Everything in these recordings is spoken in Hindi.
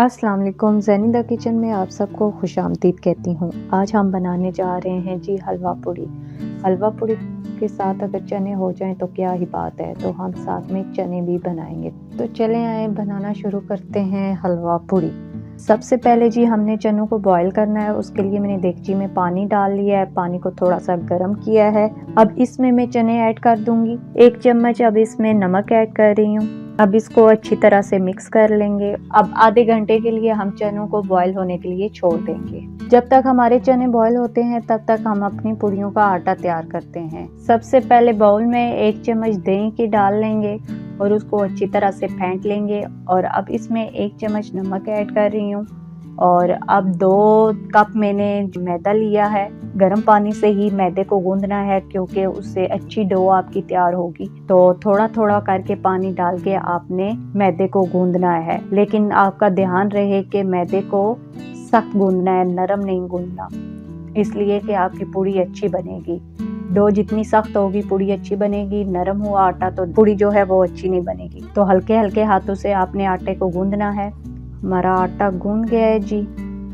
अस्सलाम वालेकुम। ज़ैनिदा किचन में आप सबको खुशामदीद कहती हूँ। आज हम बनाने जा रहे हैं जी हलवा पूड़ी। हलवा पूड़ी के साथ अगर चने हो जाएं तो क्या ही बात है, तो हम साथ में चने भी बनाएंगे। तो चलें आए बनाना शुरू करते हैं हलवा पूड़ी। सबसे पहले जी हमने चनों को बॉईल करना है। उसके लिए मैंने देगची में पानी डाल लिया है, पानी को थोड़ा सा गर्म किया है। अब इसमें मैं चने ऐड कर दूंगी। 1 चम्मच अब इसमें नमक ऐड कर रही हूँ। अब इसको अच्छी तरह से मिक्स कर लेंगे। अब आधे घंटे के लिए हम चनों को बॉईल होने के लिए छोड़ देंगे। जब तक हमारे चने बॉईल होते हैं तब तक हम अपनी पूड़ियों का आटा तैयार करते हैं। सबसे पहले बाउल में 1 चम्मच दही की डाल लेंगे और उसको अच्छी तरह से फेंट लेंगे। और अब इसमें 1 चम्मच नमक ऐड कर रही हूँ। और अब 2 कप मैंने मैदा लिया है। गर्म पानी से ही मैदे को गूंदना है क्योंकि उससे अच्छी डो आपकी तैयार होगी। तो थोड़ा थोड़ा करके पानी डाल के आपने मैदे को गूंदना है, लेकिन आपका ध्यान रहे कि मैदे को सख्त गूंदना है, नरम नहीं गूंदना, इसलिए कि आपकी पूड़ी अच्छी बनेगी। डो जितनी सख्त होगी पूड़ी अच्छी बनेगी, नरम हुआ आटा तो पूड़ी जो है वो अच्छी नहीं बनेगी। तो हल्के हल्के हाथों से आपने आटे को गूंदना है। हमारा आटा गूंद गया है जी।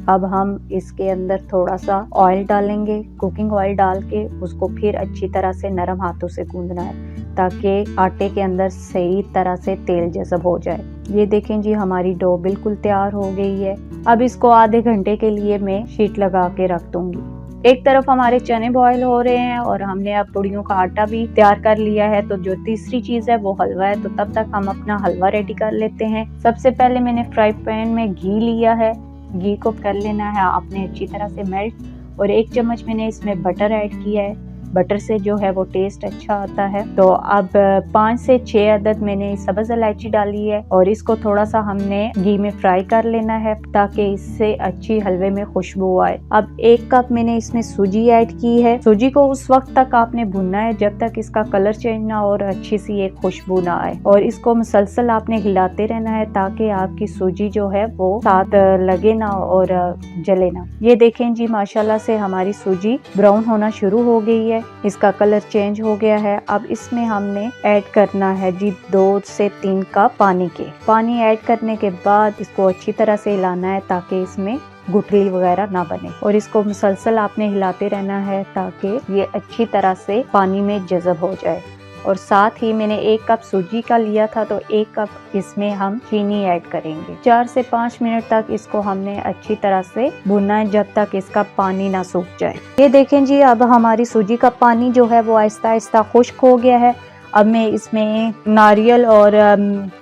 अब हम इसके अंदर थोड़ा सा ऑयल डालेंगे, कुकिंग ऑयल डाल के उसको फिर अच्छी तरह से नरम हाथों से गूंदना है ताकि आटे के अंदर सही तरह से तेल जज़ब हो जाए। ये देखें जी हमारी डो बिल्कुल तैयार हो गई है। अब इसको आधे घंटे के लिए मैं शीट लगा के रख दूंगी। एक तरफ हमारे चने बॉईल हो रहे हैं और हमने अब पूड़ियों का आटा भी तैयार कर लिया है। तो जो तीसरी चीज है वो हलवा है। तो तब तक हम अपना हलवा रेडी कर लेते हैं। सबसे पहले मैंने फ्राई पैन में घी लिया है। घी को कर लेना है आपने अच्छी तरह से मेल्ट। और 1 चम्मच मैंने इसमें बटर ऐड किया है। बटर से जो है वो टेस्ट अच्छा आता है। तो अब 5 से 6 अदद मैंने सब्ज इलायची डाली है और इसको थोड़ा सा हमने घी में फ्राई कर लेना है ताकि इससे अच्छी हलवे में खुशबू आए। अब 1 कप मैंने इसमें सूजी ऐड की है। सूजी को उस वक्त तक आपने भुनना है जब तक इसका कलर चेंज ना और अच्छी सी एक खुशबू ना आए। और इसको मुसलसल आपने हिलाते रहना है ताकि आपकी सूजी जो है वो साथ लगे ना और जले ना। ये देखें जी माशाल्लाह से हमारी सूजी ब्राउन होना शुरू हो गई है। इसका कलर चेंज हो गया है। अब इसमें हमने ऐड करना है जी 2 से 3 कप पानी के। पानी ऐड करने के बाद इसको अच्छी तरह से हिलाना है ताकि इसमें गुठली वगैरह ना बने। और इसको मुसलसल आपने हिलाते रहना है ताकि ये अच्छी तरह से पानी में जज़ब हो जाए। और साथ ही मैंने 1 कप सूजी का लिया था तो 1 कप इसमें हम चीनी ऐड करेंगे। 4 से 5 मिनट तक इसको हमने अच्छी तरह से भुनना है जब तक इसका पानी ना सूख जाए। ये देखें जी अब हमारी सूजी का पानी जो है वो आहिस्ता आहिस्ता खुश्क हो गया है। अब मैं इसमें नारियल और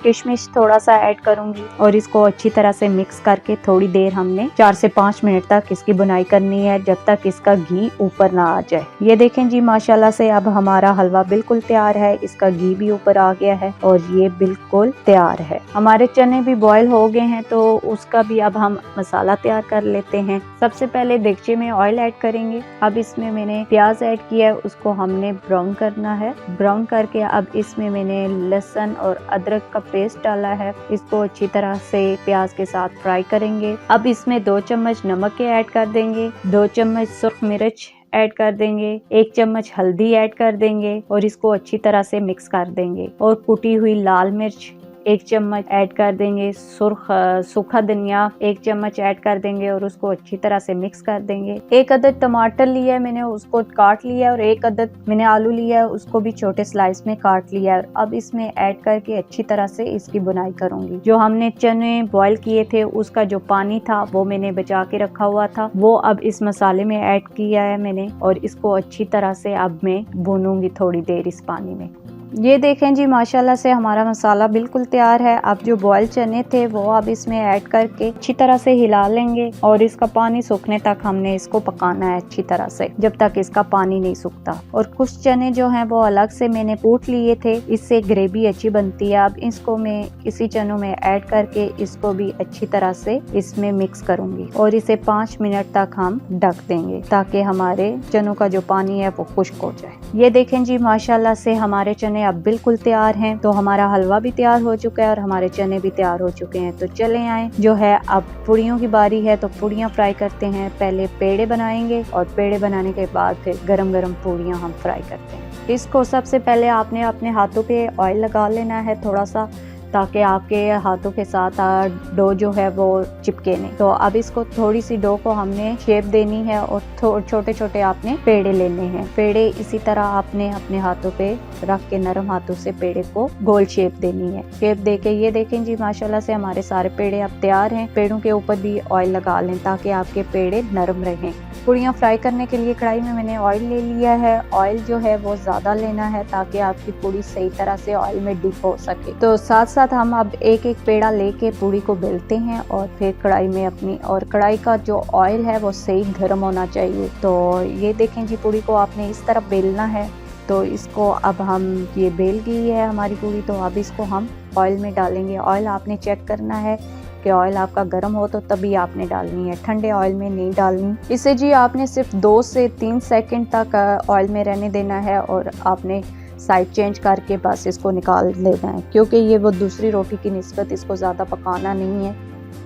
किशमिश थोड़ा सा ऐड करूंगी और इसको अच्छी तरह से मिक्स करके थोड़ी देर हमने 4 से 5 मिनट तक इसकी बुनाई करनी है जब तक इसका घी ऊपर ना आ जाए। ये देखें जी माशाल्लाह से अब हमारा हलवा बिल्कुल तैयार है। इसका घी भी ऊपर आ गया है और ये बिल्कुल तैयार है। हमारे चने भी बॉईल हो गए हैं तो उसका भी अब हम मसाला तैयार कर लेते हैं। सबसे पहले देगचे में ऑयल ऐड करेंगे। अब इसमें मैंने प्याज ऐड किया है, उसको हमने ब्राउन करना है। ब्राउन करके अब इसमें मैंने लहसुन और अदरक का पेस्ट डाला है। इसको अच्छी तरह से प्याज के साथ फ्राई करेंगे। अब इसमें 2 चम्मच नमक के ऐड कर देंगे, 2 चम्मच सुर्ख मिर्च ऐड कर देंगे, 1 चम्मच हल्दी ऐड कर देंगे और इसको अच्छी तरह से मिक्स कर देंगे। और कुटी हुई लाल मिर्च 1 चम्मच ऐड कर देंगे, सूखा धनिया 1 चम्मच ऐड कर देंगे और उसको अच्छी तरह से मिक्स कर देंगे। 1 अदद टमाटर लिया है मैंने, उसको काट लिया है और 1 अदद मैंने आलू लिया है, उसको भी छोटे स्लाइस में काट लिया है। अब इसमें ऐड करके अच्छी तरह से इसकी बुनाई करूंगी। जो हमने चने बॉईल किए थे उसका जो पानी था वो मैंने बचा के रखा हुआ था, वो अब इस मसाले में ऐड किया है मैंने और इसको अच्छी तरह से अब मैं भूनूंगी थोड़ी देर इस पानी में। ये देखें जी माशाल्लाह से हमारा मसाला बिल्कुल तैयार है। अब जो बॉयल चने थे वो अब इसमें ऐड करके अच्छी तरह से हिला लेंगे और इसका पानी सूखने तक हमने इसको पकाना है अच्छी तरह से जब तक इसका पानी नहीं सूखता। और कुछ चने जो हैं वो अलग से मैंने कूट लिए थे, इससे ग्रेवी अच्छी बनती है। अब इसको मैं इसी चनों में ऐड करके इसको भी अच्छी तरह से इसमें मिक्स करूंगी और इसे 5 मिनट तक हम ढक देंगे ताकि हमारे चनों का जो पानी है वो खुश्क हो जाए। ये देखें जी माशाल्लाह से हमारे चने अब बिल्कुल तैयार हैं। तो हमारा हलवा भी तैयार हो चुका है और हमारे चने भी तैयार हो चुके हैं। तो चले आए जो है अब पूड़ियों की बारी है। तो पूड़ियाँ फ्राई करते हैं। पहले पेड़े बनाएंगे और पेड़े बनाने के बाद फिर गरम गरम पूड़ियाँ हम फ्राई करते हैं। इसको सबसे पहले आपने अपने हाथों पे ऑयल लगा लेना है थोड़ा सा, ताकि आपके हाथों के साथ डो जो है वो चिपके नहीं। तो अब इसको थोड़ी सी डो को हमने शेप देनी है और छोटे छोटे आपने पेड़े लेने हैं। पेड़े इसी तरह आपने अपने हाथों पे रख के नरम हाथों से पेड़े को गोल शेप देनी है। शेप देके ये देखें जी माशाल्लाह से हमारे सारे पेड़े अब तैयार हैं। पेड़ों के ऊपर भी ऑयल लगा लें ताकि आपके पेड़े नरम रहें। पूड़ियाँ फ्राई करने के लिए कढ़ाई में मैंने ऑयल ले लिया है। ऑयल जो है वो ज़्यादा लेना है ताकि आपकी पूड़ी सही तरह से ऑयल में डिप हो सके। तो साथ साथ हम अब एक एक पेड़ा लेके पूड़ी को बेलते हैं और फिर कढ़ाई में अपनी, और कढ़ाई का जो ऑयल है वो सही गर्म होना चाहिए। तो ये देखें जी पूड़ी को आपने इस तरह बेलना है। तो इसको अब हम, ये बेल गई है हमारी पूड़ी, तो अब इसको हम ऑयल में डालेंगे। ऑयल आपने चेक करना है कि ऑयल आपका गर्म हो तो तभी आपने डालनी है, ठंडे ऑयल में नहीं डालनी। इसे जी आपने सिर्फ 2 से 3 सेकंड तक ऑयल में रहने देना है और आपने साइड चेंज करके बस इसको निकाल लेना है, क्योंकि ये वो दूसरी रोटी की निस्बत इसको ज़्यादा पकाना नहीं है।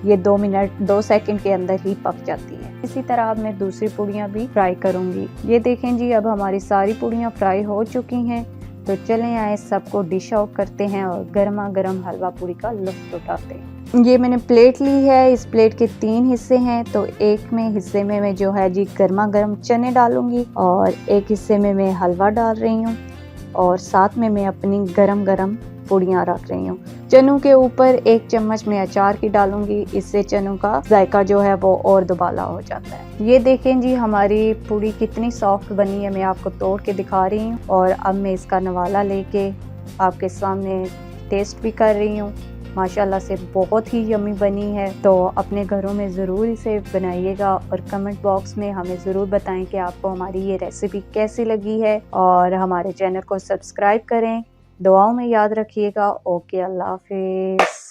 ये 2 सेकंड के अंदर ही पक जाती है। इसी तरह अब मैं दूसरी पूड़ियाँ भी फ्राई करूँगी। ये देखें जी अब हमारी सारी पूड़ियाँ फ्राई हो चुकी हैं। तो चलें आए सबको डिश आउट करते हैं और गर्मा गर्म हलवा पूड़ी का लुत्फ उठाते हैं। ये मैंने प्लेट ली है। इस प्लेट के 3 हिस्से हैं। तो एक में हिस्से में मैं जो है जी गर्मा गर्म चने डालूंगी और एक हिस्से में मैं हलवा डाल रही हूँ और साथ में मैं अपनी गरम गरम पूड़ियाँ रख रही हूँ। चनों के ऊपर 1 चम्मच में अचार की डालूंगी। इससे चनों का जायका जो है वो और दुबाला हो जाता है। ये देखें जी हमारी पूड़ी कितनी सॉफ्ट बनी है। मैं आपको तोड़ के दिखा रही हूँ और अब मैं इसका नवाला लेके आपके सामने टेस्ट भी कर रही हूँ। माशाल्लाह से बहुत ही यम्मी बनी है। तो अपने घरों में ज़रूर इसे बनाइएगा और कमेंट बॉक्स में हमें ज़रूर बताएं कि आपको हमारी ये रेसिपी कैसी लगी है, और हमारे चैनल को सब्सक्राइब करें। दुआओं में याद रखिएगा। ओके, अल्लाह हाफिज़।